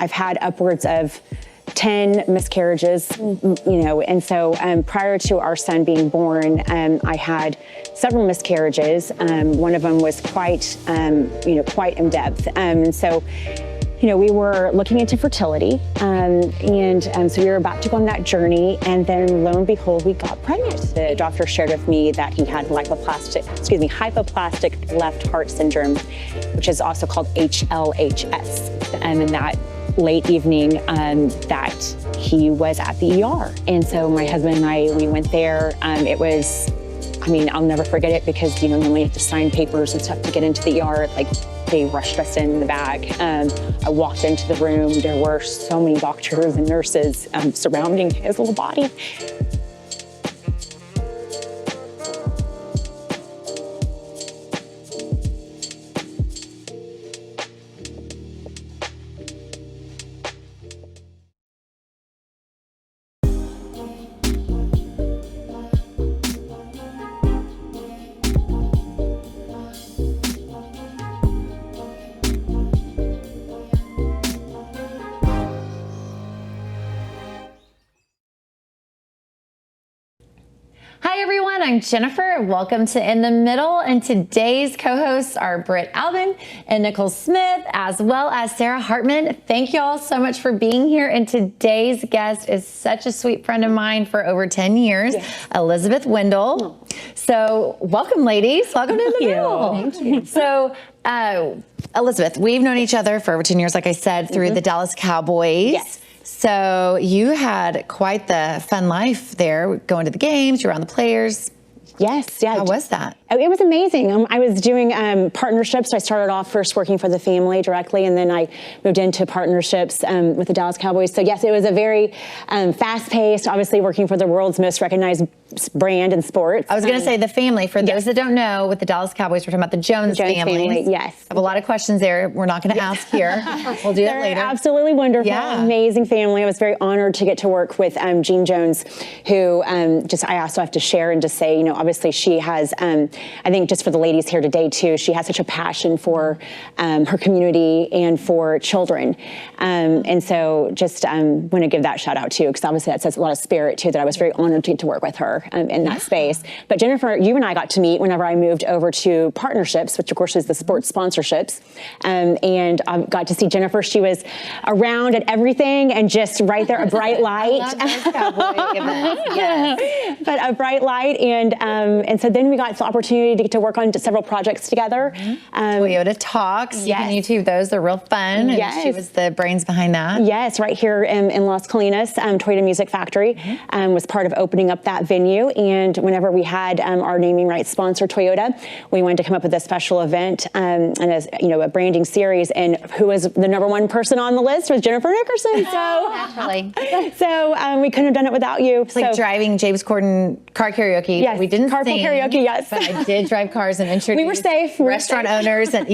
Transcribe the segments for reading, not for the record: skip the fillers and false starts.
I've had upwards of 10 miscarriages, and so prior to our son being born, I had several miscarriages. One of them was quite in depth. And so, we were looking into fertility, so we were about to go on that journey, and then lo and behold, we got pregnant. The doctor shared with me that he had hypoplastic left heart syndrome, which is also called HLHS, and that late evening that he was at the ER. And so my husband and I, we went there. It was, I'll never forget it because, normally you have to sign papers and stuff to get into the ER. Like, they rushed us in the back. I walked into the room. There were so many doctors and nurses surrounding his little body. Hi everyone, I'm Jennifer. Welcome to In the Middle, and today's co-hosts are Brit Albin and Nicole Smith, as well as Sarah Hartman. Thank you all so much for being here, and today's guest is such a sweet friend of mine for over 10 years, yes. Elizabeth Wendell. So welcome, ladies. Welcome to In the Middle. Thank you. So Elizabeth, we've known each other for over 10 years, like I said, through the Dallas Cowboys. Yes. So you had quite the fun life there, going to the games, you're around the players. Yes, yeah. How was that? It was amazing. I was doing partnerships. I started off first working for the family directly, and then I moved into partnerships with the Dallas Cowboys. So yes, it was a very fast-paced, obviously working for the world's most recognized brand in sports. I was going to say the family. For those that don't know, with the Dallas Cowboys, we're talking about the Jones family. Yes. I have a lot of questions there. We're not going to ask here. We'll do that later. Absolutely wonderful, amazing family. I was very honored to get to work with Jean Jones, who I also have to share and just say, obviously she has, I think just for the ladies here today too, she has such a passion for her community and for children. And so just want to give that shout out too, because obviously that says a lot of spirit too, that I was very honored to get to work with her in that space. But Jennifer, you and I got to meet whenever I moved over to partnerships, which of course is the sports sponsorships. And I got to see Jennifer. She was around at everything and just right there, a bright light. I love those cowboy events. Yes. But a bright light. And so then we got the opportunity to get to work on several projects together. Toyota Talks. Yes. You can YouTube those. They're real fun. Yes. And she was the brains behind that. Yes, right here in Las Colinas, Toyota Music Factory was part of opening up that venue. And whenever we had our naming rights sponsor, Toyota, we wanted to come up with a special event and a branding series. And who was the #1 person on the list was Jennifer Nickerson. So naturally. So we couldn't have done it without you. It's like driving James Corden car karaoke. Yes, we didn't carpool sing, karaoke. Yes, but I did drive cars and introduce. We were safe. Restaurant owners and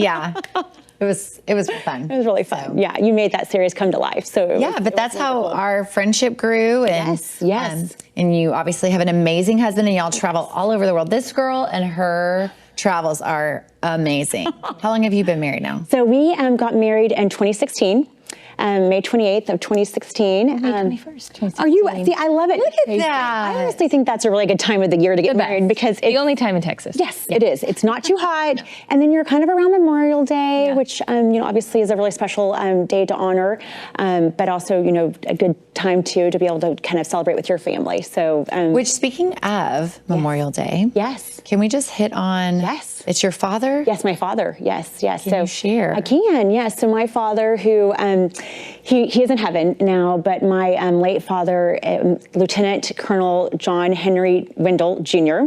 It was fun. It was really fun. So. Yeah, you made that series come to life. So but that's how our friendship grew. And, yes. And you obviously have an amazing husband, and y'all travel all over the world. This girl and her travels are amazing. How long have you been married now? So we got married in 2016. May 28th of 2016. May 21st, 2016. Are you? See, I love it. Look at that. I honestly think that's a really good time of the year to get married because it's the only time in Texas. Yes, it is. It's not too hot, and then you're kind of around Memorial Day, which obviously is a really special day to honor, but also a good time to be able to kind of celebrate with your family. So, which speaking of Memorial Day, can we just hit on? Yes, it's your father. Yes, my father. Yes. Can you share? I can. Yes. So my father, who he is in heaven now, but my late father, Lieutenant Colonel John Henry Wendell Jr.,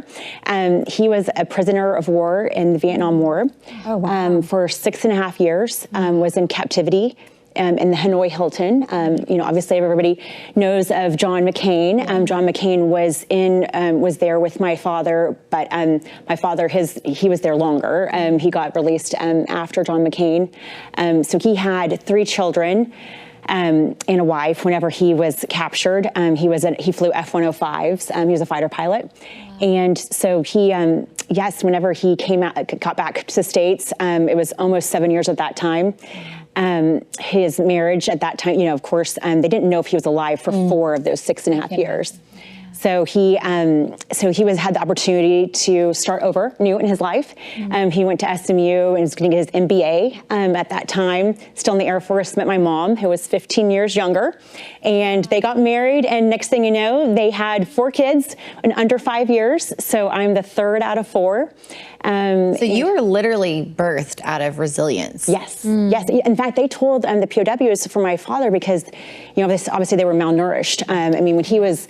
he was a prisoner of war in the Vietnam War for 6.5 years, was in captivity. In the Hanoi Hilton. Obviously everybody knows of John McCain. John McCain was there with my father, but my father, he was there longer. He got released after John McCain. So he had 3 children. And a wife whenever he was captured. He flew F-105s. He was a fighter pilot. And so he yes, whenever he got back to the States, it was almost 7 years at that time. His marriage at that time, of course, they didn't know if he was alive for 4 of those 6.5 years. So he had the opportunity to start over new in his life. He went to SMU and was going to get his MBA at that time. Still in the Air Force, met my mom, who was 15 years younger, and they got married. And next thing you know, they had 4 kids in under 5 years. So I'm the 3rd out of 4. So you were literally birthed out of resilience. Yes, yes. In fact, they told the POWs for my father because, obviously they were malnourished. I mean, when he was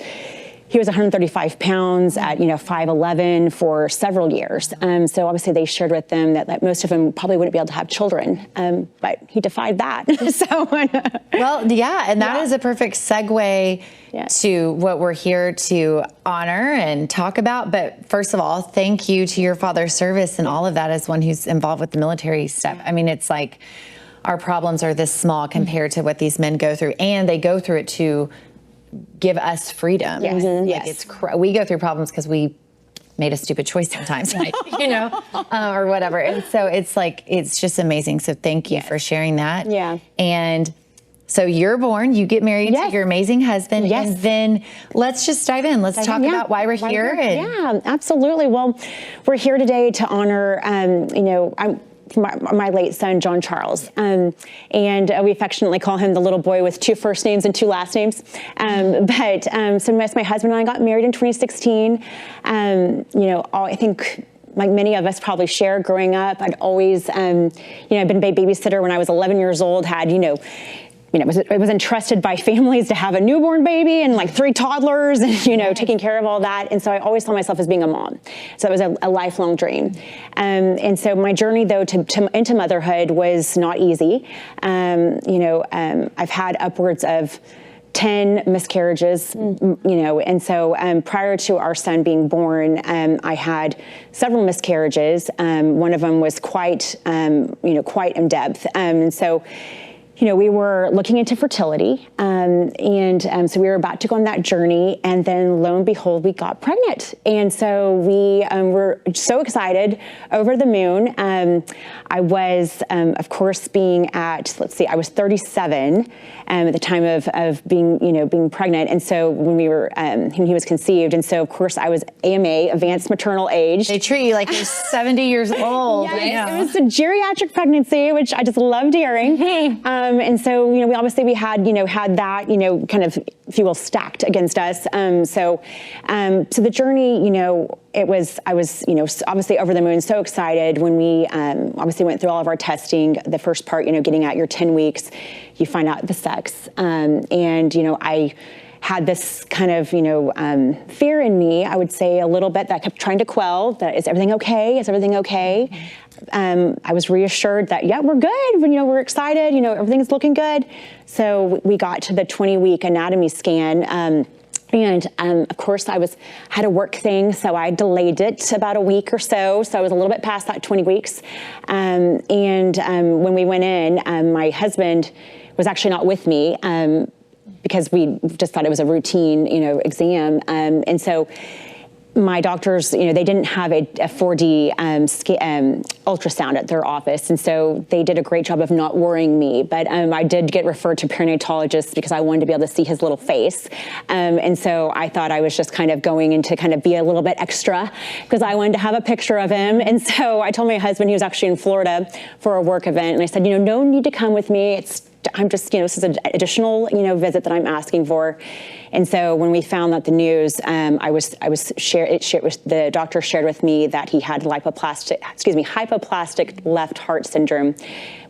135 pounds at, 5'11" for several years. So obviously they shared with them that most of them probably wouldn't be able to have children, but he defied that. Well, yeah, and that is a perfect segue to what we're here to honor and talk about. But first of all, thank you to your father's service and all of that as one who's involved with the military stuff. I mean, it's like our problems are this small compared to what these men go through, and they go through it to give us freedom. Yes. Like we go through problems because we made a stupid choice sometimes, or whatever. And so it's just amazing. So thank you for sharing that. Yeah. And so you're born, you get married to your amazing husband. Yes. And then let's just dive in. Let's talk about why we're here. Yeah, absolutely. Well, we're here today to honor, my late son, John Charles. And we affectionately call him the little boy with 2 first names and 2 last names. So my husband and I got married in 2016. I think like many of us probably share growing up, I'd always, been a babysitter when I was 11 years old, had, it was entrusted by families to have a newborn baby and like 3 toddlers and, taking care of all that. And so I always saw myself as being a mom. So it was a lifelong dream. And so my journey though into motherhood was not easy. I've had upwards of 10 miscarriages, and so prior to our son being born, I had several miscarriages. One of them was quite in depth. And so we were looking into fertility, so we were about to go on that journey, and then lo and behold, we got pregnant. And so we were so excited, over the moon. I was, of course, being at, I was 37 at the time of being pregnant. And so when he was conceived, and so of course I was AMA, advanced maternal age. They treat you like you're 70 years old. Yes, it was a geriatric pregnancy, which I just loved hearing. And so, we had that, kind of, if you will, stacked against us. So the journey, I was, obviously over the moon, so excited when we obviously went through all of our testing. The first part, getting at your 10 weeks, you find out the sex. I had this kind of, fear in me, I would say a little bit, that I kept trying to quell, that is everything okay? Is everything okay? I was reassured that, we're good. We're excited. Everything's looking good. So we got to the 20-week anatomy scan. Of course, I had a work thing, so I delayed it about a week or so. So I was a little bit past that 20 weeks. When we went in, my husband was actually not with me because we just thought it was a routine, exam. And so my doctors, they didn't have a 4D ultrasound at their office. And so they did a great job of not worrying me. But I did get referred to perinatologist because I wanted to be able to see his little face. And so I thought I was just kind of going in to kind of be a little bit extra because I wanted to have a picture of him. And so I told my husband, he was actually in Florida for a work event. And I said, no need to come with me. I'm just, this is an additional, visit that I'm asking for. And so when we found out the news, the doctor shared with me that he had hypoplastic left heart syndrome,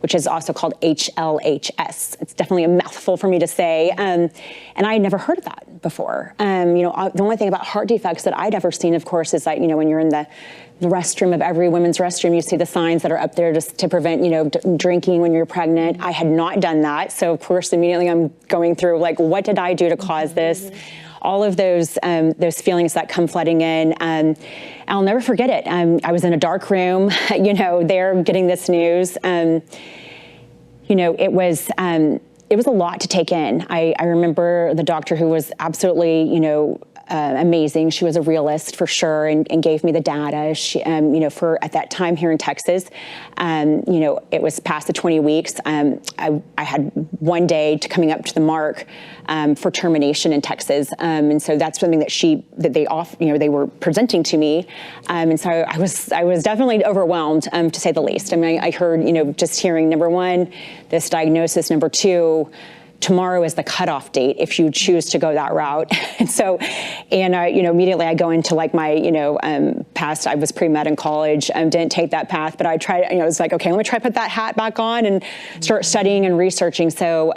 which is also called HLHS. It's definitely a mouthful for me to say. And I had never heard of that before. The only thing about heart defects that I'd ever seen, of course, is that, when you're in the restroom of every women's restroom, you see the signs that are up there just to prevent, drinking when you're pregnant. I had not done that. So of course, immediately I'm going through what did I do to cause this? All of those feelings that come flooding in. I'll never forget it. I was in a dark room, there getting this news. It was a lot to take in. I remember the doctor, who was absolutely, amazing. She was a realist for sure, and gave me the data. She, for at that time here in Texas, it was past the 20 weeks. I had 1 day to coming up to the mark for termination in Texas, and so that's something that they were presenting to me, and so I was definitely overwhelmed, to say the least. I mean, I heard, just hearing number one, this diagnosis, number two, tomorrow is the cutoff date if you choose to go that route. And so, immediately I go into like my, past, I was pre-med in college, didn't take that path, but I tried, it was like, okay, let me try to put that hat back on and start studying and researching. So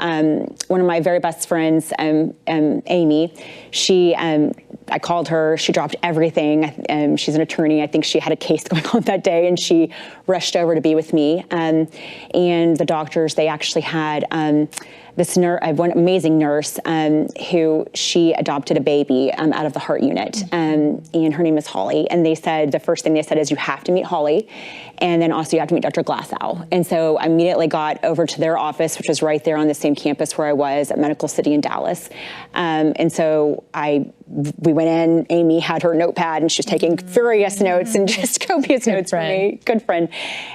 one of my very best friends, Amy, I called her, she dropped everything. She's an attorney. I think she had a case going on that day, and she rushed over to be with me. And the doctors, they actually had, this one amazing nurse who she adopted a baby out of the heart unit, and her name is Holly. And they said, the first thing they said is, you have to meet Holly, and then also you have to meet Dr. Glassow. And so I immediately got over to their office, which was right there on the same campus where I was at Medical City in Dallas. And so we went in, Amy had her notepad, and she was taking furious notes and just copious notes for me. Good friend.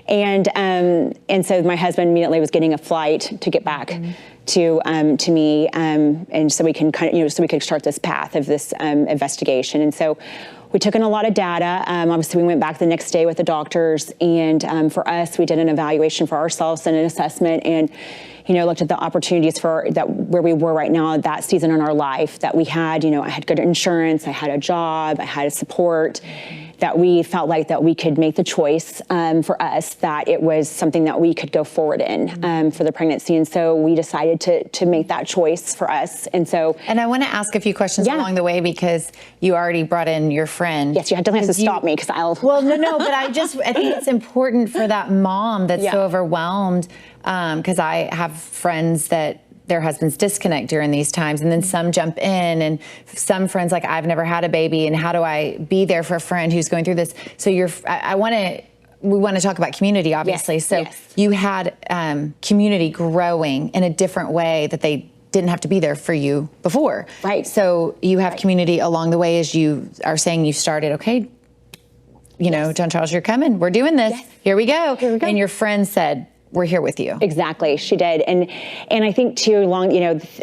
And so my husband immediately was getting a flight to get back to me, and so we can so we could start this path of this investigation. And so we took in a lot of data. Obviously, we went back the next day with the doctors, and for us, we did an evaluation for ourselves and an assessment, and looked at the opportunities for that where we were right now, that season in our life, that we had. I had good insurance, I had a job, I had a support. That we felt like that we could make the choice for us, that it was something that we could go forward in for the pregnancy. And so we decided to make that choice for us. And I want to ask a few questions along the way, because you already brought in your friend. Yes, you definitely have to stop me, because I'll. Well, no, but I think it's important for that mom that's so overwhelmed, because I have friends that their husbands disconnect during these times, and then some jump in, and some friends like, I've never had a baby, and how do I be there for a friend who's going through this? So we want to talk about community, obviously. You had community growing in a different way that they didn't have to be there for you before. Right. So you have community along the way, as you are saying you started, okay, John Charles, you're coming, we're doing this. Yes. Here we go. And your friend said, we're here with you. Exactly, she did, and I think too,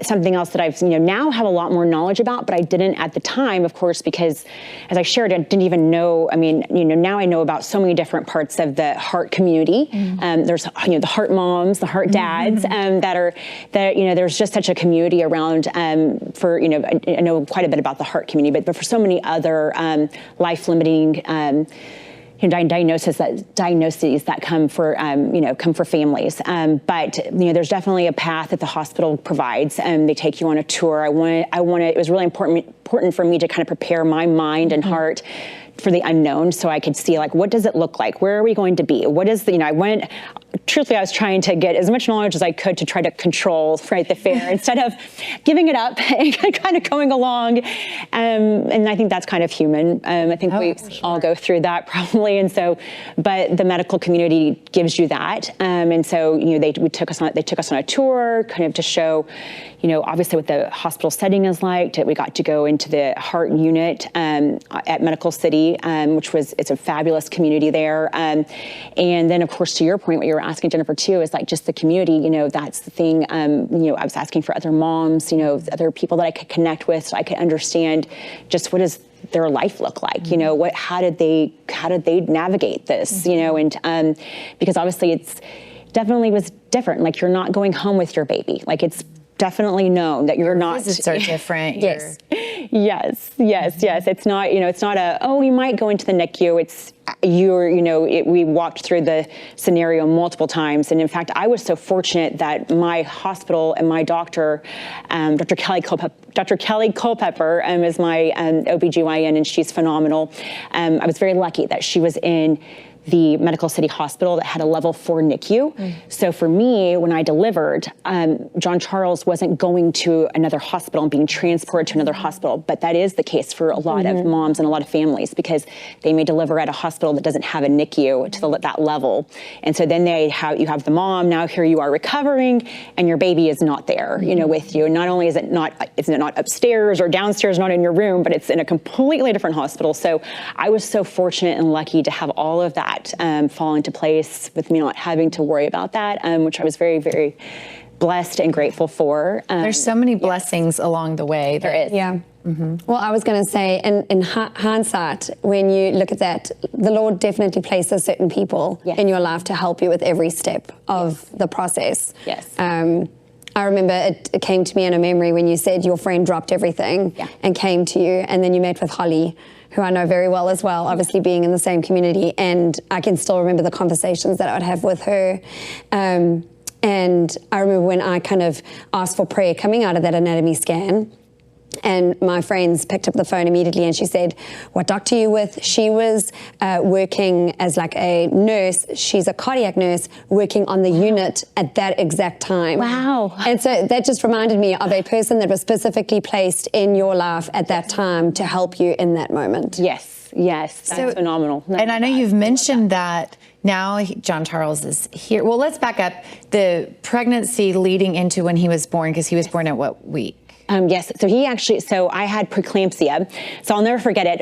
something else that I've now have a lot more knowledge about, but I didn't at the time, of course, because as I shared, I didn't even know. I mean, now I know about so many different parts of the heart community. There's the heart moms, the heart dads, there's just such a community around. For I know quite a bit about the heart community, but for so many other life-limiting. Diagnoses that come for families. But there's definitely a path that the hospital provides, and they take you on a tour. It was really important for me to kind of prepare my mind and heart for the unknown, so I could see, like, what does it look like? Where are we going to be? What is truthfully, I was trying to get as much knowledge as I could to try to control the fair instead of giving it up and kind of going along. And I think that's kind of human. I think we all go through that probably. And so, but the medical community gives you that. And so, they took us on a tour, kind of to show, obviously what the hospital setting is like. We got to go into the heart unit at Medical City, it's a fabulous community there. And then, of course, to your point, what you were asking, Jennifer, too, is like just the community. That's the thing. I was asking for other moms, other people that I could connect with, so I could understand just what does their life look like. How did they navigate this? And because obviously it's definitely was different. Like, you're not going home with your baby. Like, it's definitely known that you're not. Visits are different. Yes. It's not, it's not you might go into the NICU. It's we walked through the scenario multiple times. And in fact, I was so fortunate that my hospital and my doctor, Dr. Kelly Culpepper is my OBGYN, and she's phenomenal. I was very lucky that she was in the Medical City Hospital that had a level 4 NICU. So for me, when I delivered, John Charles wasn't going to another hospital and being transported to another hospital, but that is the case for a lot of moms and a lot of families, because they may deliver at a hospital that doesn't have a NICU to that level. And so then you have the mom, now here you are recovering, and your baby is not there, with you. And not only is it not upstairs or downstairs, not in your room, but it's in a completely different hospital. So I was so fortunate and lucky to have all of that fall into place with me not having to worry about that, which I was very, very blessed and grateful for. There's so many blessings along the way. There is. Yeah. Well, I was going to say, in hindsight, when you look at that, the Lord definitely places certain people in your life to help you with every step of the process. Yes. I remember it came to me in a memory when you said your friend dropped everything and came to you, and then you met with Holly, who I know very well as well, obviously being in the same community, and I can still remember the conversations that I would have with her. And I remember when I kind of asked for prayer coming out of that anatomy scan, and my friends picked up the phone immediately, and she said, "What doctor are you with?" She was working as like a nurse. She's a cardiac nurse working on the unit at that exact time. Wow. And so that just reminded me of a person that was specifically placed in your life at that time to help you in that moment. Yes, that's phenomenal. And I know you've mentioned that now John Charles is here. Well, let's back up. The pregnancy leading into when he was born, because he was born at what week? Yes, so I had preeclampsia, so I'll never forget it.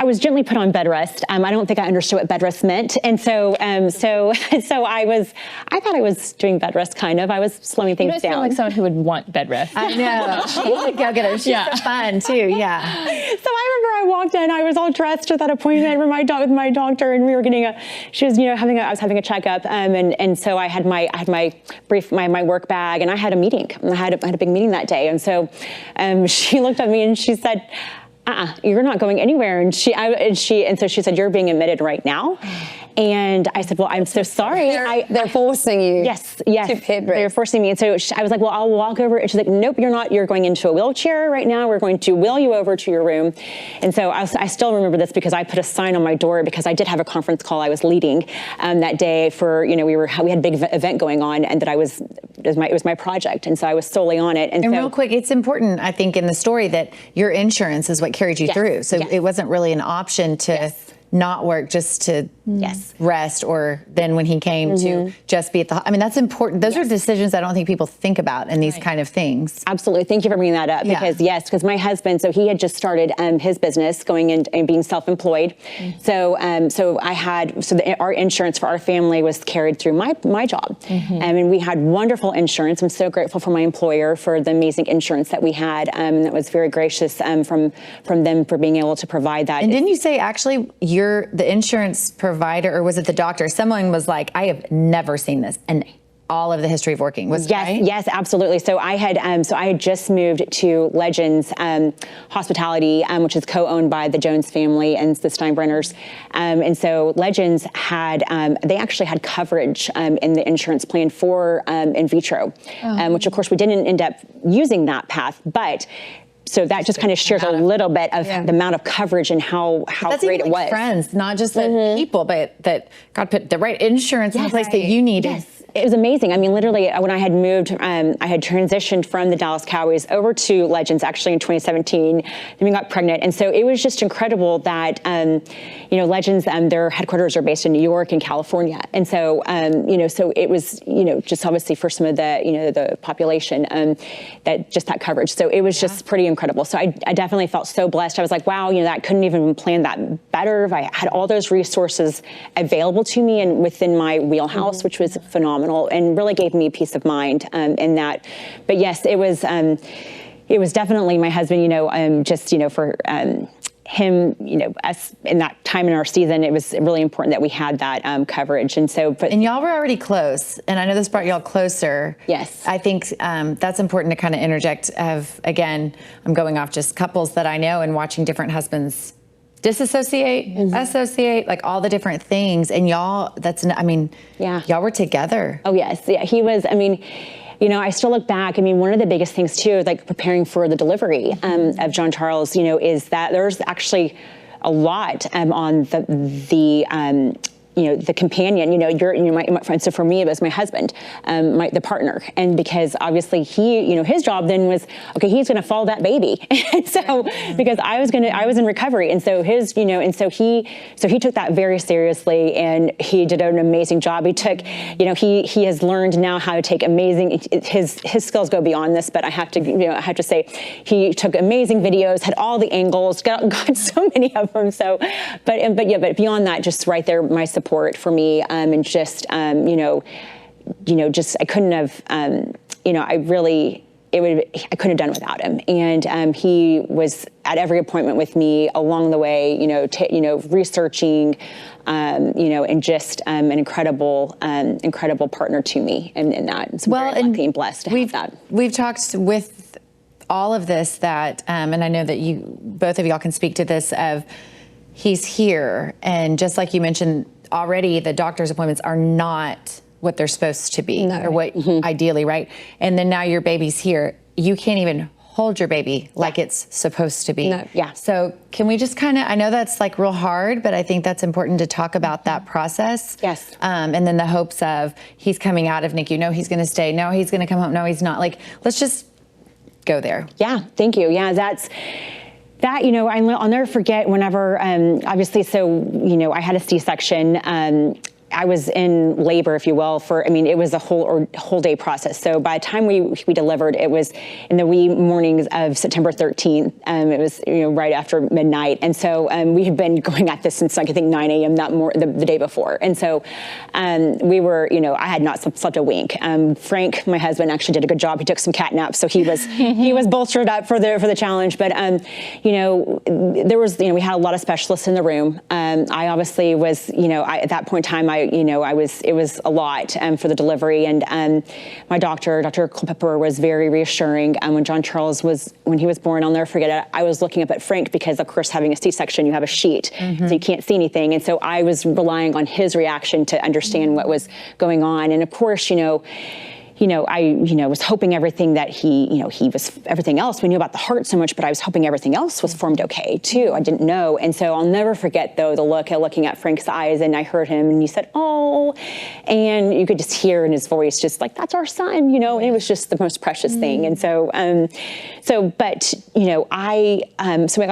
I was gently put on bed rest. I don't think I understood what bed rest meant, and so I thought I was doing bed rest kind of. I was slowing things down. You sound like someone who would want bed rest. I know. She's a go-getter. She's so fun too. Yeah. So I remember I walked in. I was all dressed with that appointment with my doctor, and we were getting I was having a checkup, and so I had my work bag, and I had a meeting. I had a big meeting that day, and so she looked at me and she said, "You're not going anywhere." And so she said, "You're being admitted right now." And I said, "Well, I'm so sorry." They're forcing you. Yes. To bed rest. They're forcing me. And so I was like, "Well, I'll walk over." And she's like, "Nope, you're not. You're going into a wheelchair right now. We're going to wheel you over to your room." And so I still remember this because I put a sign on my door, because I did have a conference call I was leading that day for, we had a big event going on, and that it was my project. And so I was solely on it. And so, real quick, it's important, I think, in the story that your insurance is what carried you through. So it wasn't really an option to not work, just to rest, or then when he came to just be at the, that's important. Those are decisions I don't think people think about in these kind of things. Absolutely. Thank you for bringing that up, because my husband, so he had just started his business, going in and being self-employed. So our insurance for our family was carried through my job. And we had wonderful insurance. I'm so grateful for my employer for the amazing insurance that we had. That was very gracious from them for being able to provide that. And didn't you say actually you're the insurance provider, or was it the doctor? Someone was like, "I have never seen this," and all of the history of working was right? Yes, absolutely. So I had just moved to Legends Hospitality, which is co-owned by the Jones family and the Steinbrenners, and so Legends they actually had coverage in the insurance plan for in vitro, which of course we didn't end up using that path, but. So that just kind of shares a little bit of the amount of coverage and how great it was. Friends, not just the people, but that God put the right insurance in the place that you needed. Yes. It was amazing. Literally, when I had moved, I had transitioned from the Dallas Cowboys over to Legends actually in 2017. Then we got pregnant. And so it was just incredible that, Legends, their headquarters are based in New York and California. And so, so it was, just obviously for some of the, the population, that coverage. So it was just pretty incredible. So I definitely felt so blessed. I was like, wow, that couldn't even plan that better if I had all those resources available to me and within my wheelhouse, which was phenomenal. And really gave me peace of mind in that. But yes, it was definitely my husband, for him, us in that time in our season, it was really important that we had that coverage. And so, and y'all were already close, and I know this brought y'all closer. Yes. I think that's important to kind of interject again, I'm going off just couples that I know and watching different husbands disassociate, associate, like all the different things. And y'all, y'all were together. Oh, yes. Yeah, he was, I still look back. One of the biggest things too, like preparing for the delivery of John Charles, is that there's actually a lot on the companion, my friend. So for me, it was my husband, the partner. And because obviously he, his job then was, okay, he's going to follow that baby. And so, because I was in recovery. And so he took that very seriously, and he did an amazing job. He took, he has learned now how to take his skills go beyond this, but I have to say, he took amazing videos, had all the angles, got so many of them. So, but beyond that, just right there, my support for me, and just, just, I couldn't have, I couldn't have done it without him. And he was at every appointment with me along the way, researching, and just an incredible partner to me in that. So I'm very lucky and blessed to have that. We've talked with all of this that, and I know that both of y'all can speak to this, of he's here. And just like you mentioned already, the doctor's appointments are not what they're supposed to be, or what ideally, right? And then now your baby's here. You can't even hold your baby like it's supposed to be. No. Yeah. So can we just I know that's like real hard, but I think that's important to talk about that process. Yes. And then the hopes of he's coming out of NICU. No, he's going to stay. No, he's going to come home. No, he's not. Like, let's just go there. Yeah. Thank you. Yeah. That, I'll never forget whenever, obviously, so, I had a C-section. I was in labor, if you will, it was a whole day process. So by the time we delivered, it was in the wee mornings of September 13th. It was, right after midnight. And so we had been going at this since I think 9 a.m. the day before. And so we were, I had not slept a wink. Frank, my husband, actually did a good job. He took some cat naps, so he was bolstered up for the challenge. But there was, we had a lot of specialists in the room. I obviously was, at that point in time, it was a lot for the delivery, and my doctor, Dr. Culpepper, was very reassuring. When John Charles when he was born, I'll never forget it. I was looking up at Frank because, of course, having a C-section, you have a sheet, so you can't see anything, and so I was relying on his reaction to understand what was going on. And of course, I was hoping everything that he was, everything else, we knew about the heart so much, but I was hoping everything else was formed okay too. I didn't know. And so I'll never forget though, the looking at Frank's eyes, and I heard him and he said, "Oh," and you could just hear in his voice, just like, "That's our son," and it was just the most precious thing. And so,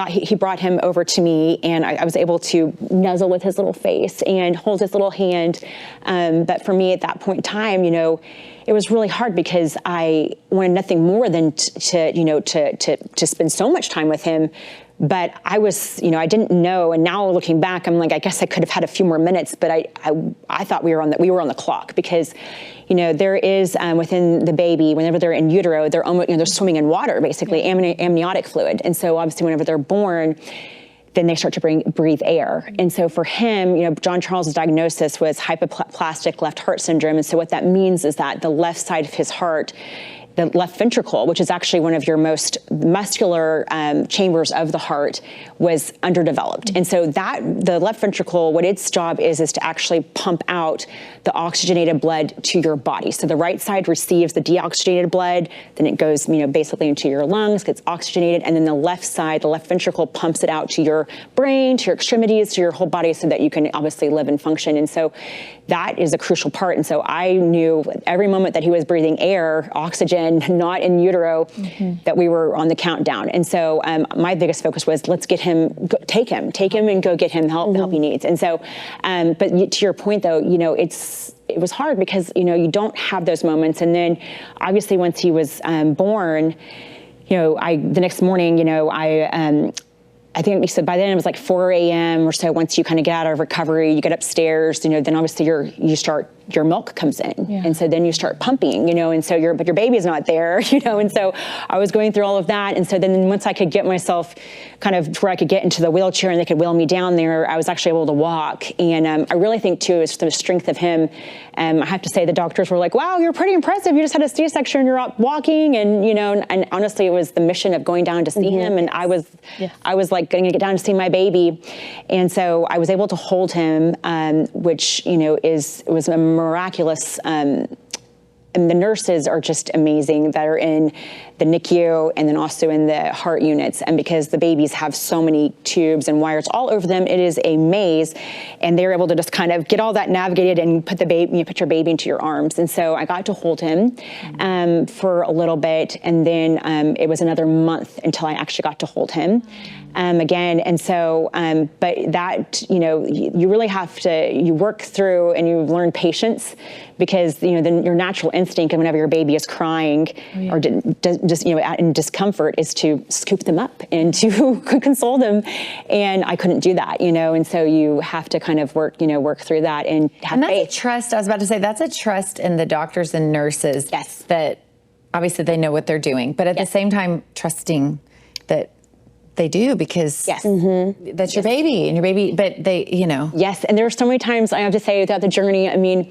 he brought him over to me, and I was able to nuzzle with his little face and hold his little hand. But for me at that point in time, it was really hard because I wanted nothing more than to spend so much time with him. But I was, I didn't know. And now looking back, I'm like, I guess I could have had a few more minutes, but I thought we were on the clock, because, there is within the baby, whenever they're in utero, they're almost, they're swimming in water, basically, amniotic fluid. And so obviously whenever they're born, then they start to breathe air. And so for him, John Charles's diagnosis was hypoplastic left heart syndrome. And so what that means is that the left side of his heart, the left ventricle, which is actually one of your most muscular chambers of the heart, was underdeveloped. And so the left ventricle, what its job is to actually pump out the oxygenated blood to your body. So the right side receives the deoxygenated blood, then it goes, basically into your lungs, gets oxygenated, and then the left side, the left ventricle, pumps it out to your brain, to your extremities, to your whole body, so that you can obviously live and function. And so that is a crucial part. And so I knew every moment that he was breathing air, oxygen, not in utero, that we were on the countdown. And so my biggest focus was, let's get him, take him and go get him help he needs. And so, but to your point though, it was hard because, you don't have those moments. And then obviously once he was born, the next morning, I think we said by then it was like 4 a.m. or so. Once you kind of get out of recovery, you get upstairs, then obviously your milk comes in. Yeah. And so then you start pumping, and so but your baby's not there, and so I was going through all of that. And so then once I could get myself kind of to where I could get into the wheelchair and they could wheel me down there, I was actually able to walk. And I really think too, is the strength of him. I have to say the doctors were like, "Wow, you're pretty impressive. You just had a C-section and you're up walking." And, and honestly, it was the mission of going down to see him. And I was like going to get down to see my baby. And so I was able to hold him, which, was a miraculous, and the nurses are just amazing that are in the NICU and then also in the heart units. And because the babies have so many tubes and wires all over them, it is a maze. And they're able to just kind of get all that navigated and put your baby into your arms. And so I got to hold him for a little bit. And then it was another month until I actually got to hold him again. And so, but that, you really have to, you work through and you learn patience, because, then your natural instinct whenever your baby is crying or just, in discomfort is to scoop them up and to console them. And I couldn't do that, and so you have to kind of work through that and have that's faith. A trust. I was about to say, that's a trust in the doctors and nurses. Yes. That obviously they know what they're doing, but at the same time, trusting that they do, because that's your baby and your baby, but they, Yes, and there were so many times, I have to say, throughout the journey, I mean,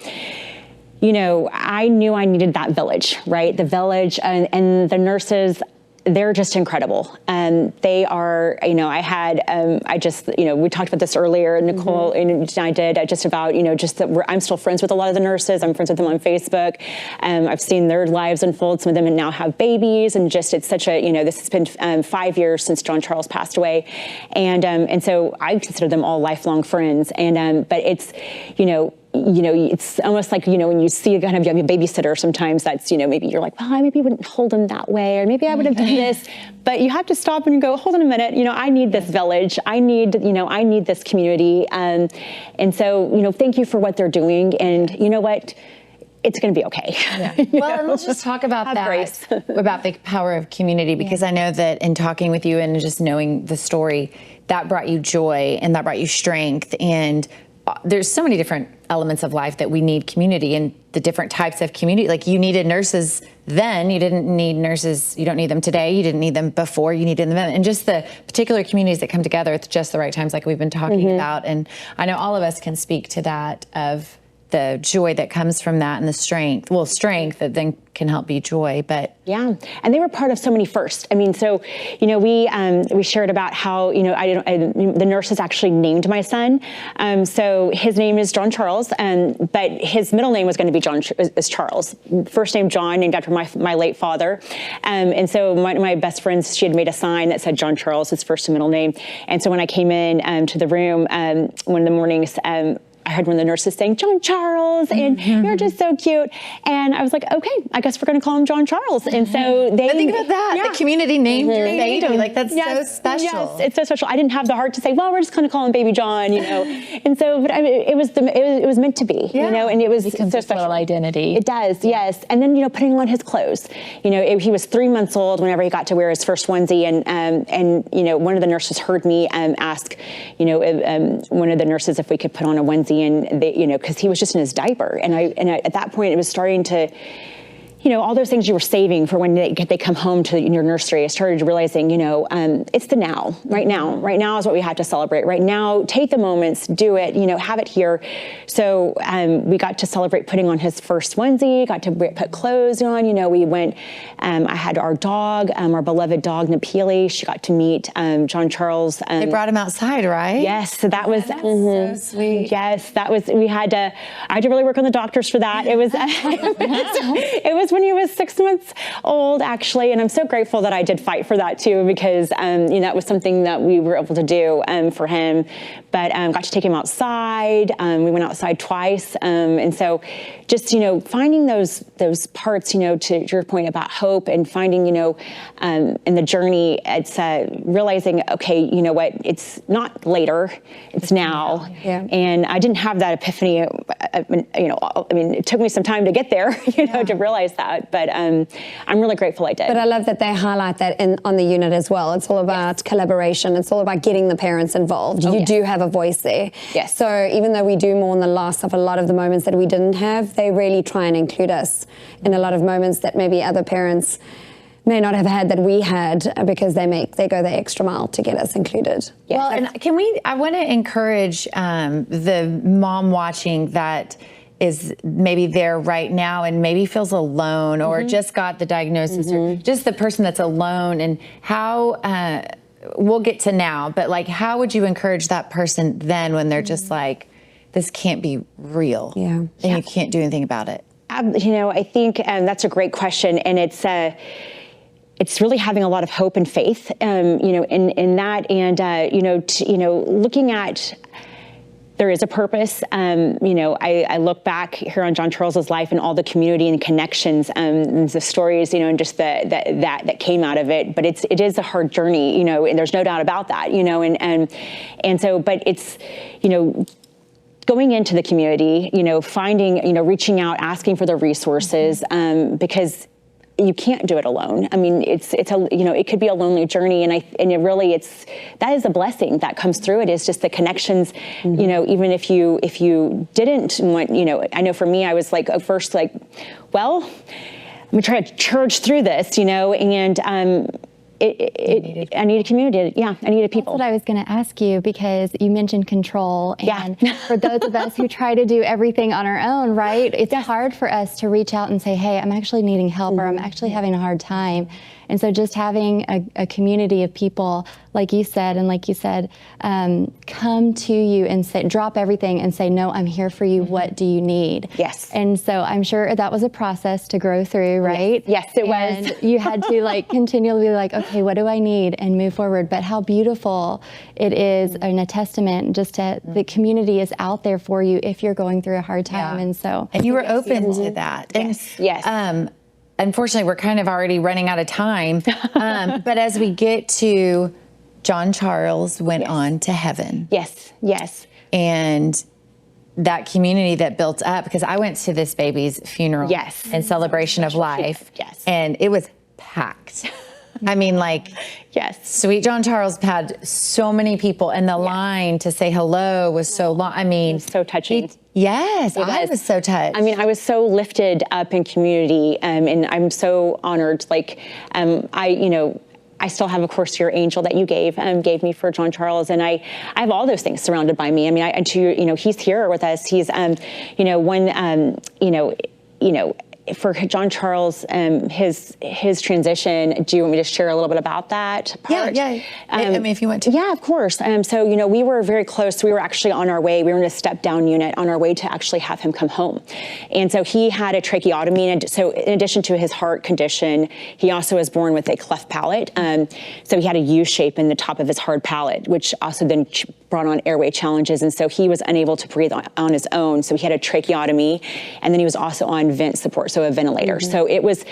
I knew I needed that village, right? The village and the nurses, they're just incredible. They are, I had, we talked about this earlier, Nicole and I did, just about, just that I'm still friends with a lot of the nurses. I'm friends with them on Facebook. I've seen their lives unfold. Some of them now have babies, and just, it's such a, this has been 5 years since John Charles passed away. And so I consider them all lifelong friends. And, but it's, it's almost like, when you see kind of a babysitter, sometimes that's, maybe you're like, well, I maybe wouldn't hold them that way, or maybe I would have done this, but you have to stop and go, hold on a minute, I need this village. I need this community. And so, thank you for what they're doing. And you know what? It's going to be okay. Yeah. Well, and let's just talk about that, about the power of community, because I know that in talking with you and just knowing the story, that brought you joy and that brought you strength. And there's so many different elements of life that we need community, and the different types of community. Like, you needed nurses then, you didn't need nurses, you don't need them today, you didn't need them before, you needed them then. And just the particular communities that come together at just the right times, like we've been talking about. And I know all of us can speak to that, of the joy that comes from that, and the strength that then can help be joy. But yeah, and they were part of so many firsts. I mean, so, we shared about how, the nurses actually named my son. So his name is John Charles, but his middle name was going to be Charles. First name John, named after my late father. And so one of my best friends, she had made a sign that said John Charles, his first and middle name. And so when I came in to the room one of the mornings, I heard one of the nurses saying, John Charles, and you're just so cute. And I was like, okay, I guess we're going to call him John Charles. And so they... But think about that. The community named your baby. Like, that's so special. Yes, it's so special. I didn't have the heart to say, well, we're just going to call him Baby John, And so, but it was meant to be, and it was so special. Little identity. It does, yes. And then, putting on his clothes. He was 3 months old whenever he got to wear his first onesie. And one of the nurses heard me ask, one of the nurses if we could put on a onesie, and they, because he was just in his diaper. And at that point, it was starting to, all those things you were saving for when they come home to your nursery. I started realizing, it's the now. Right now is what we have to celebrate. Right now, take the moments, do it, have it here. So we got to celebrate putting on his first onesie, got to put clothes on. We went, I had our dog, our beloved dog, Napili. She got to meet John Charles. They brought him outside, right? Yes, so that was so sweet. Yes, that was, I had to really work on the doctors for that. It was, it was when he was 6 months old, actually, and I'm so grateful that I did fight for that too, because that was something that we were able to do for him. But got to take him outside. We went outside twice, and so just finding those parts, to your point about hope, and finding in the journey, it's realizing, okay, you know what, it's not later, it's now. Yeah. And I didn't have that epiphany. It took me some time to get there, to realize that. But I'm really grateful I did. But I love that they highlight that on the unit as well. It's all about collaboration. It's all about getting the parents involved. You do have a voice there. Yes. So even though we do mourn the loss of a lot of the moments that we didn't have, they really try and include us in a lot of moments that maybe other parents may not have had that we had, because they go the extra mile to get us included. Yes. Well, and I want to encourage the mom watching that is maybe there right now and maybe feels alone, or just got the diagnosis, or just the person that's alone, and how, we'll get to now, but like, how would you encourage that person then when they're just like, this can't be real, and you can't do anything about it? I think that's a great question, and it's it's really having a lot of hope and faith, in that, and looking at. There is a purpose. I look back here on John Charles's life and all the community and connections, and the stories, and just that came out of it. But it is a hard journey, and there's no doubt about that, and so, but it's, going into the community, finding, reaching out, asking for the resources, because you can't do it alone. I mean, it's it could be a lonely journey, that is a blessing that comes through it, is just the connections, even if you didn't want, I know for me, I was like, at first, like, well, I'm gonna try to charge through this, and I need a community. Yeah, I needed people. That's what I was going to ask you, because you mentioned control. And for those of us who try to do everything on our own, right? It's hard for us to reach out and say, hey, I'm actually needing help, or I'm actually having a hard time. And so just having a community of people, like you said, come to you and say, drop everything and say, no, I'm here for you. What do you need? Yes. And so I'm sure that was a process to grow through, right? Yes, it was. And you had to continually be like, okay, what do I need, and move forward. But how beautiful it is, and a testament just to the community is out there for you if you're going through a hard time. And so. And you were open to that. Yes. Unfortunately, we're kind of already running out of time. But as we get to John Charles went on to heaven. Yes. And that community that built up, because I went to this baby's funeral in celebration of life. Yes. And it was packed. I mean, sweet John Charles had so many people, and the line to say hello was so long. I mean, so touching. I was so touched. I mean, I was so lifted up in community, and I'm so honored. I still have, of course, your angel that you gave me for John Charles, and I have all those things surrounded by me. I mean, he's here with us. He's, for John Charles, his transition, do you want me to share a little bit about that part? Yeah. I mean, if you want to. Yeah, of course. So, we were very close. We were actually on our way. We were in a step-down unit on our way to actually have him come home. And so he had a tracheotomy. And so in addition to his heart condition, he also was born with a cleft palate. So he had a U shape in the top of his hard palate, which also then brought on airway challenges. And so he was unable to breathe on his own. So he had a tracheotomy. And then he was also on vent support, so a ventilator. So it was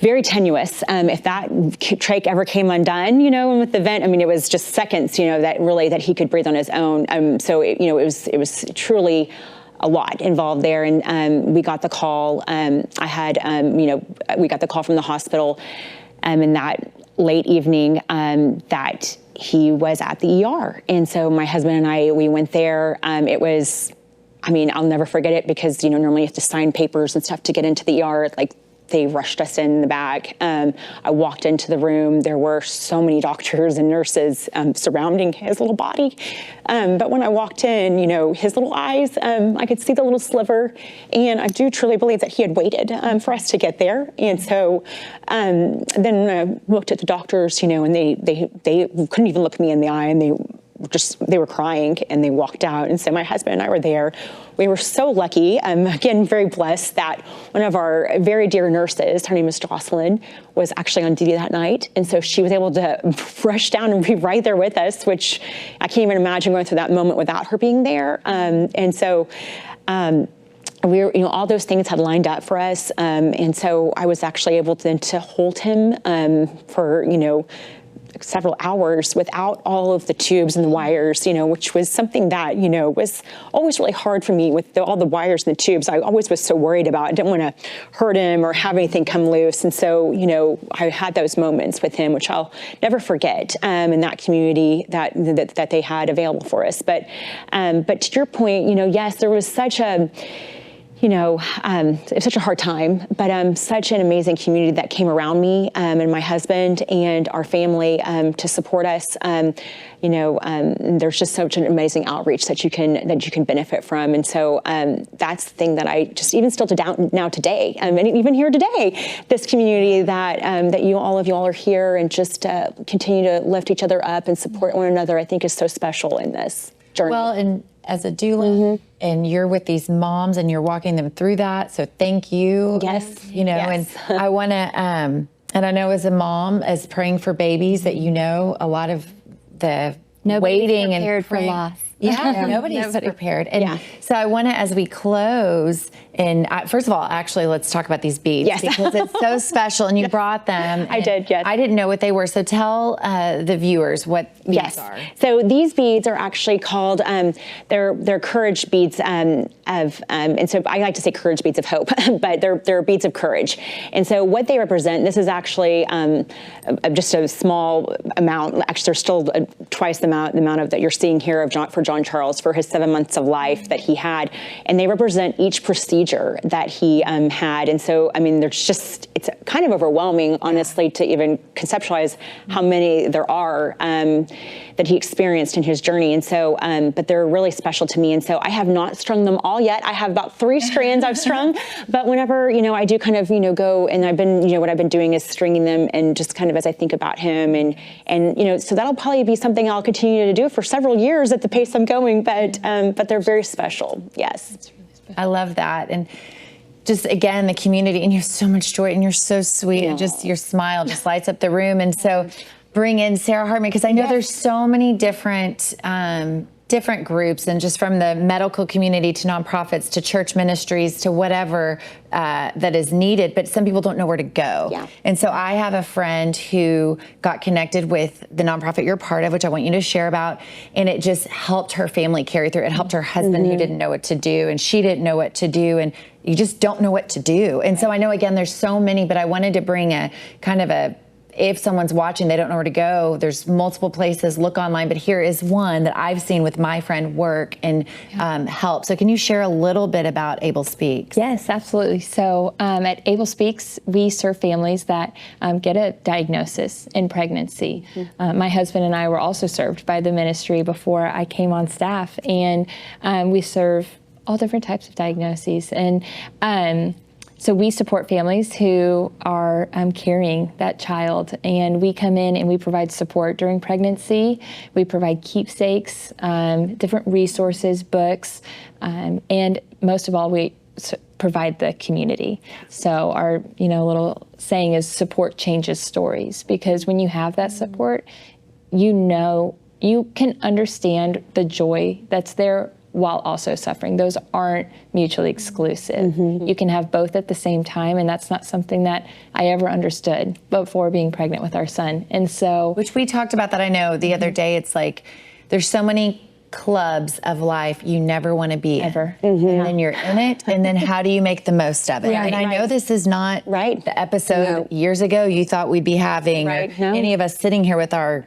very tenuous. If that trach ever came undone, and with the vent, I mean, it was just seconds, that he could breathe on his own. So it was truly a lot involved there. And we got the call. We got the call from the hospital in that late evening that he was at the ER. And so my husband and we went there. I'll never forget it, because, normally you have to sign papers and stuff to get into the ER. They rushed us in the back. I walked into the room. There were so many doctors and nurses surrounding his little body. But when I walked in, his little eyes, I could see the little sliver. And I do truly believe that he had waited for us to get there. And so then I looked at the doctors, and they couldn't even look me in the eye, and they were crying, and they walked out. And so my husband and I were there. We were so lucky, again, very blessed, that one of our very dear nurses, her name is Jocelyn, was actually on duty that night. And so she was able to rush down and be right there with us, which I can't even imagine going through that moment without her being there. And so we were, all those things had lined up for us. And so I was actually able to hold him for, several hours without all of the tubes and the wires, which was something that, was always really hard for me with all the wires and the tubes. I always was so worried about. I didn't want to hurt him or have anything come loose. And so, I had those moments with him, which I'll never forget, in that community that they had available for us. But to your point, yes, there was such a, it was such a hard time, but such an amazing community that came around me and my husband and our family to support us. There's just such an amazing outreach that you can benefit from, and so that's the thing that I just even still now today, and even here today, this community that all of y'all are here and just continue to lift each other up and support one another, I think is so special in this journey. Well, and as a doula, and you're with these moms and you're walking them through that. So thank you. Yes. And I want to And I know as a mom, as praying for babies, that a lot of the Nobody's waiting prepared and for praying. loss. Yeah, nobody's prepared. And so I want to, as we close, and first of all, actually, let's talk about these beads because it's so special. And you brought them. I did, yes. I didn't know what they were. So tell the viewers what these are. So these beads are actually called, they're courage beads and so I like to say courage beads of hope, but they're beads of courage. And so what they represent, this is actually just a small amount. Actually, there's still twice the amount of that you're seeing here of John Charles for his 7 months of life that he had, and they represent each procedure that he had. And so, I mean, it's kind of overwhelming, honestly, to even conceptualize how many there are that he experienced in his journey. And so, but they're really special to me. And so I have not strung them all yet. I have about 3 strands I've strung, but whenever, I do kind of, go, and I've been, what I've been doing is stringing them, and just kind of as I think about him, and so that'll probably be something I'll continue to do for several years at the pace I'm going, but they're very special. Yes. I love that. And just again, the community, and you have so much joy, and you're so sweet, and just your smile just lights up the room. And so bring in Sarah Hartman, because I know there's so many different groups, and just from the medical community to nonprofits to church ministries to whatever that is needed, but some people don't know where to go. Yeah. And so I have a friend who got connected with the nonprofit you're part of, which I want you to share about, and it just helped her family carry through. It helped her husband who didn't know what to do, and she didn't know what to do, and you just don't know what to do. And so I know, again, there's so many, but I wanted to bring a kind of if someone's watching, they don't know where to go, there's multiple places, look online, but here is one that I've seen with my friend work and help. So can you share a little bit about Able Speaks? Yes, absolutely. So at Able Speaks, we serve families that get a diagnosis in pregnancy. My husband and I were also served by the ministry before I came on staff, and we serve all different types of diagnoses. And so we support families who are carrying that child, and we come in and we provide support during pregnancy. We provide keepsakes, different resources, books, and most of all, we provide the community. So our little saying is support changes stories, because when you have that support, you can understand the joy that's there while also suffering. Those aren't mutually exclusive. You can have both at the same time, and that's not something that I ever understood before being pregnant with our son. And so, which we talked about that, I know, the other day. It's like there's so many clubs of life you never want to be ever. And then you're in it, and then how do you make the most of it? And I know this is not the episode years ago you thought we'd be having, or any of us sitting here with our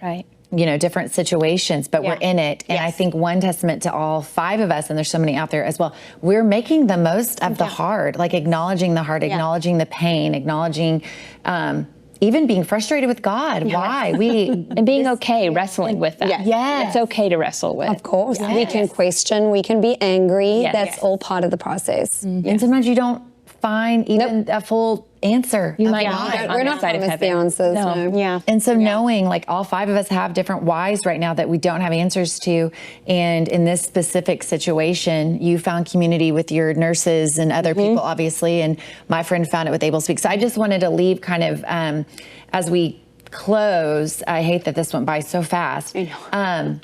different situations, but we're in it. And I think one testament to all 5 of us, and there's so many out there as well, we're making the most of the hard, like acknowledging the hard, acknowledging the pain, acknowledging even being frustrated with God. Why? And being okay wrestling with that. Yes. It's okay to wrestle with. Of course. We can question, we can be angry. That's all part of the process. And sometimes you don't find even a full answer. You might not. We're not promised the answers. No. And so knowing like all 5 of us have different whys right now that we don't have answers to. And in this specific situation, you found community with your nurses and other people, obviously. And my friend found it with Able Speak. So I just wanted to leave kind of, as we close, I hate that this went by so fast. I know.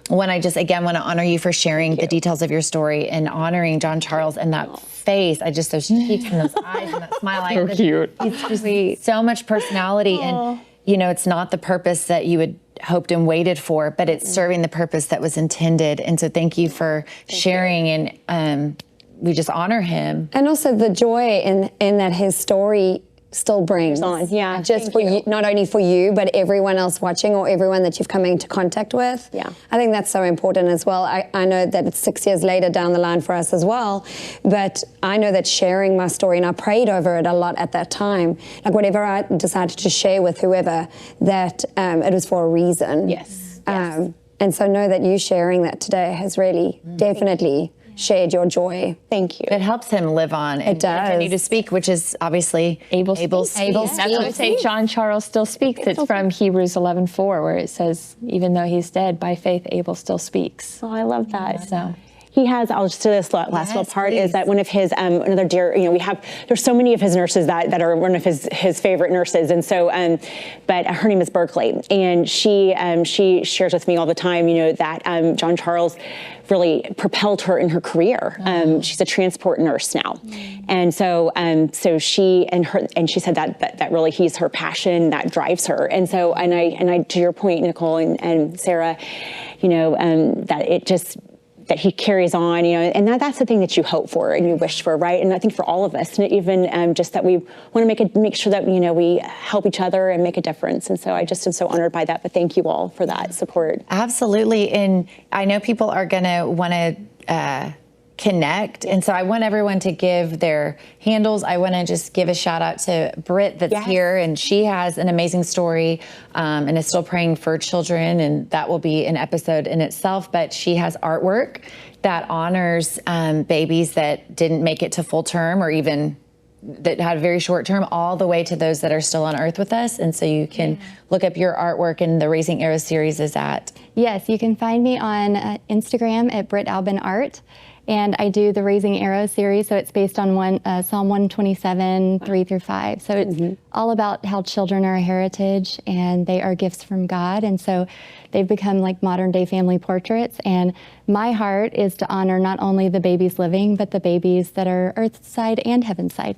When I just, again, want to honor you for sharing the details of your story and honoring John Charles and that face, those cheeks and those eyes and that smile. So cute. It's just so much personality. And, it's not the purpose that you had hoped and waited for, but it's serving the purpose that was intended. And so thank you for sharing. And we just honor him. And also the joy in that his story still brings on. Yeah, just for you, not only for you, but everyone else watching or everyone that you've come into contact with. Yeah. I think that's so important as well. I know that it's 6 years later down the line for us as well, but I know that sharing my story, and I prayed over it a lot at that time, like whatever I decided to share with whoever, that it was for a reason. Yes. And so know that you sharing that today has really definitely shared your joy. Thank you. It helps him live on and continue to speak, which is obviously Able Speaks. Speaks. That's what St. John Charles still speaks. It's from Hebrews 11:4, where it says, even though he's dead, by faith Abel still speaks. Oh, I love that. So He has. I'll just do this last little part. Is that one of his another dear? There's so many of his nurses that are one of his favorite nurses, and so but her name is Berkeley, and she shares with me all the time. That John Charles really propelled her in her career. She's a transport nurse now, and so she said that really he's her passion that drives her, and so and I to your point, Nicole and Sarah, that it just. That he carries on, and that's the thing that you hope for and you wish for, right? And I think for all of us, and even just that we want to make sure that we help each other and make a difference. And so I just am so honored by that. But thank you all for that support. Absolutely, and I know people are going to want to connect, and so I want everyone to give their handles. I want to just give a shout out to Brit that's here, and she has an amazing story and is still praying for children, and that will be an episode in itself. But she has artwork that honors babies that didn't make it to full term or even that had very short term, all the way to those that are still on earth with us. And so you can look up your artwork, and the Raising Arrows series is at. Yes, you can find me on Instagram at Brit Albin Art. And I do the Raising Arrows series, so it's based on Psalm 127, 3-5. So it's all about how children are a heritage and they are gifts from God. And so they've become like modern day family portraits. And my heart is to honor not only the babies living, but the babies that are earth side and heaven side.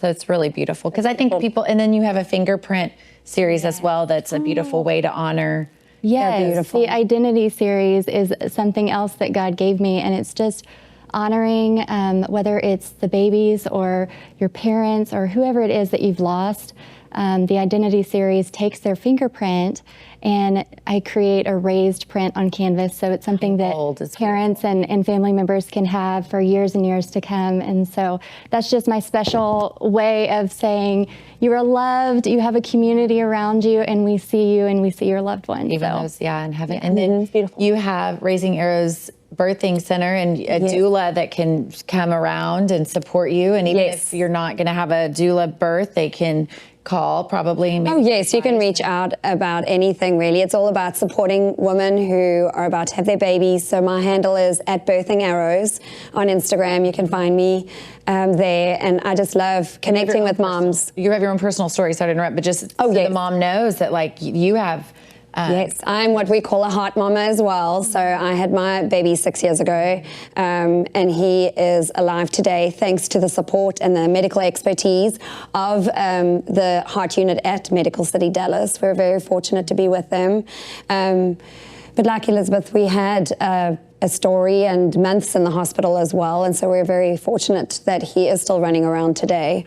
So it's really beautiful, because I think people, and then you have a fingerprint series as well. That's a beautiful way to honor. Yes, the identity series is something else that God gave me, and it's just honoring whether it's the babies or your parents or whoever it is that you've lost. The identity series takes their fingerprint, and I create a raised print on canvas, so it's something that parents and family members can have for years and years to come. And so that's just my special way of saying you are loved, you have a community around you, and we see you and we see your loved ones. Even those, in heaven. And then you have Raising Arrows Birthing Center and a doula that can come around and support you. And even if you're not going to have a doula birth, they can call probably. You can reach out about anything really. It's all about supporting women who are about to have their babies. So my handle is at Birthing Arrows on Instagram. You can find me there, and I just love connecting with moms. You have your own personal story, sorry to interrupt, but just so the mom knows that like you have. Yes, I'm what we call a heart mama as well. So I had my baby 6 years ago, and he is alive today thanks to the support and the medical expertise of the heart unit at Medical City Dallas. We're very fortunate to be with them. But like Elizabeth, we had a story and months in the hospital as well, and so we're very fortunate that he is still running around today.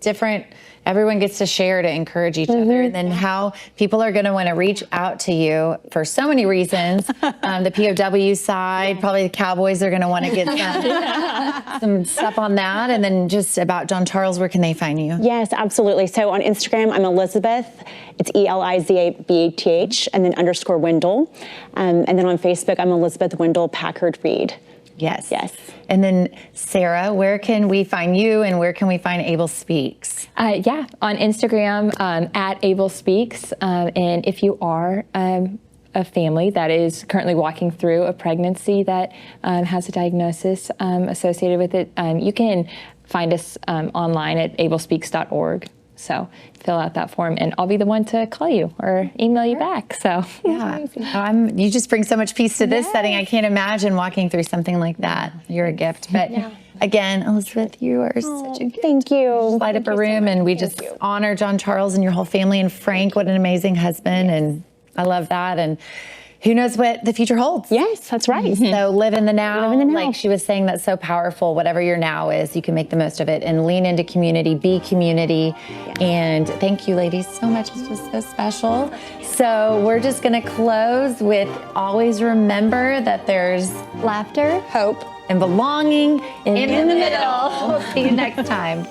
Different. Everyone gets to share to encourage each other, and then how people are going to want to reach out to you for so many reasons. The POW side, probably the Cowboys are going to want to get some stuff on that, and then just about John Charles, where can they find you? Yes, absolutely. So on Instagram, I'm Elizabeth. It's ELIZABETH, and then _ Wendell. And then on Facebook, I'm Elizabeth Wendell Packard Reed. Yes. And then Sarah, where can we find you, and where can we find Able Speaks? On Instagram at Able Speaks. And if you are a family that is currently walking through a pregnancy that has a diagnosis associated with it, you can find us online at ablespeaks.org. So fill out that form, and I'll be the one to call you or email you back. So you just bring so much peace to this setting. I can't imagine walking through something like that. You're a gift. But again, Elizabeth, you are such a gift. Thank you. Light up a room, and we just honor John Charles and your whole family, and Frank, what an amazing husband. And I love that. And who knows what the future holds? Yes, that's right. So live in the now. Like she was saying, that's so powerful. Whatever your now is, you can make the most of it and lean into community, be community. And thank you, ladies, so much. This was so special. So we're just going to close with always remember that there's laughter, hope, and belonging in the middle. We'll see you next time.